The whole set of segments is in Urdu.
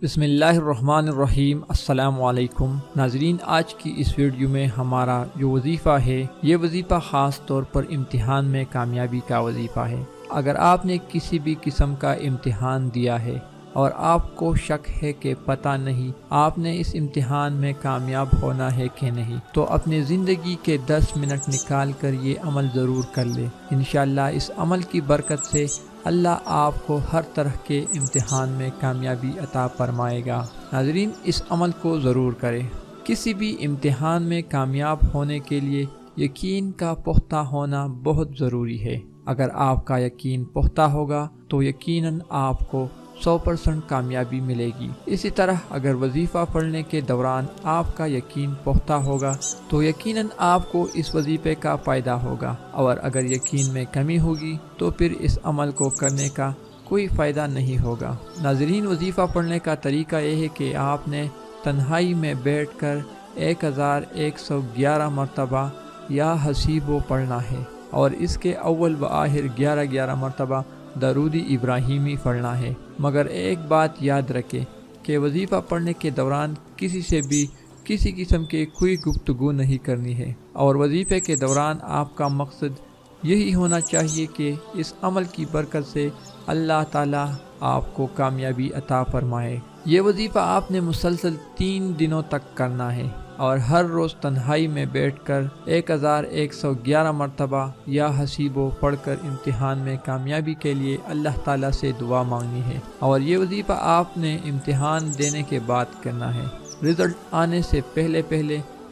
بسم اللہ الرحمن الرحیم۔ السلام علیکم ناظرین، آج کی اس ویڈیو میں ہمارا جو وظیفہ ہے یہ وظیفہ خاص طور پر امتحان میں کامیابی کا وظیفہ ہے۔ اگر آپ نے کسی بھی قسم کا امتحان دیا ہے اور آپ کو شک ہے کہ پتہ نہیں آپ نے اس امتحان میں کامیاب ہونا ہے کہ نہیں، تو اپنے زندگی کے 10 منٹ نکال کر یہ عمل ضرور کر لے۔ انشاءاللہ اس عمل کی برکت سے اللہ آپ کو ہر طرح کے امتحان میں کامیابی عطا فرمائے گا۔ ناظرین، اس عمل کو ضرور کریں۔ کسی بھی امتحان میں کامیاب ہونے کے لیے یقین کا پختہ ہونا بہت ضروری ہے۔ اگر آپ کا یقین پختہ ہوگا تو یقیناً آپ کو 100% کامیابی ملے گی۔ اسی طرح اگر وظیفہ پڑھنے کے دوران آپ کا یقین پختہ ہوگا تو یقیناً آپ کو اس وظیفے کا فائدہ ہوگا، اور اگر یقین میں کمی ہوگی تو پھر اس عمل کو کرنے کا کوئی فائدہ نہیں ہوگا۔ ناظرین، وظیفہ پڑھنے کا طریقہ یہ ہے کہ آپ نے تنہائی میں بیٹھ کر 1111 مرتبہ یا حسیبو پڑھنا ہے، اور اس کے اول و آخر 11 مرتبہ درود ابراہیمی پڑھنا ہے۔ مگر ایک بات یاد رکھیں کہ وظیفہ پڑھنے کے دوران کسی سے بھی کسی قسم کی کوئی گفتگو نہیں کرنی ہے، اور وظیفے کے دوران آپ کا مقصد یہی ہونا چاہیے کہ اس عمل کی برکت سے اللہ تعالیٰ آپ کو کامیابی عطا فرمائے۔ یہ وظیفہ آپ نے مسلسل 3 دنوں تک کرنا ہے، اور ہر روز تنہائی میں بیٹھ کر 1111 مرتبہ یا حسیبو پڑھ کر امتحان میں کامیابی کے لیے اللہ تعالیٰ سے دعا مانگنی ہے۔ اور یہ وظیفہ آپ نے امتحان دینے کے بعد کرنا ہے۔ رزلٹ آنے سے پہلے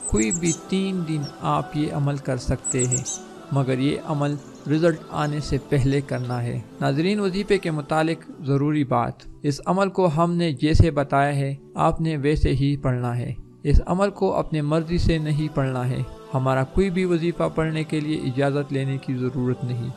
کوئی بھی 3 دن آپ یہ عمل کر سکتے ہیں، مگر یہ عمل رزلٹ آنے سے پہلے کرنا ہے۔ ناظرین، وظیفے کے متعلق ضروری بات، اس عمل کو ہم نے جیسے بتایا ہے آپ نے ویسے ہی پڑھنا ہے۔ اس عمل کو اپنے مرضی سے نہیں پڑھنا ہے۔ ہمارا کوئی بھی وظیفہ پڑھنے کے لیے اجازت لینے کی ضرورت نہیں۔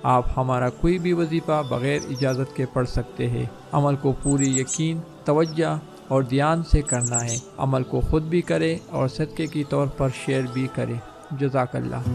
آپ ہمارا کوئی بھی وظیفہ بغیر اجازت کے پڑھ سکتے ہیں۔ عمل کو پوری یقین، توجہ اور دھیان سے کرنا ہے۔ عمل کو خود بھی کرے اور صدقے کے طور پر شیئر بھی کرے۔ جزاک اللہ۔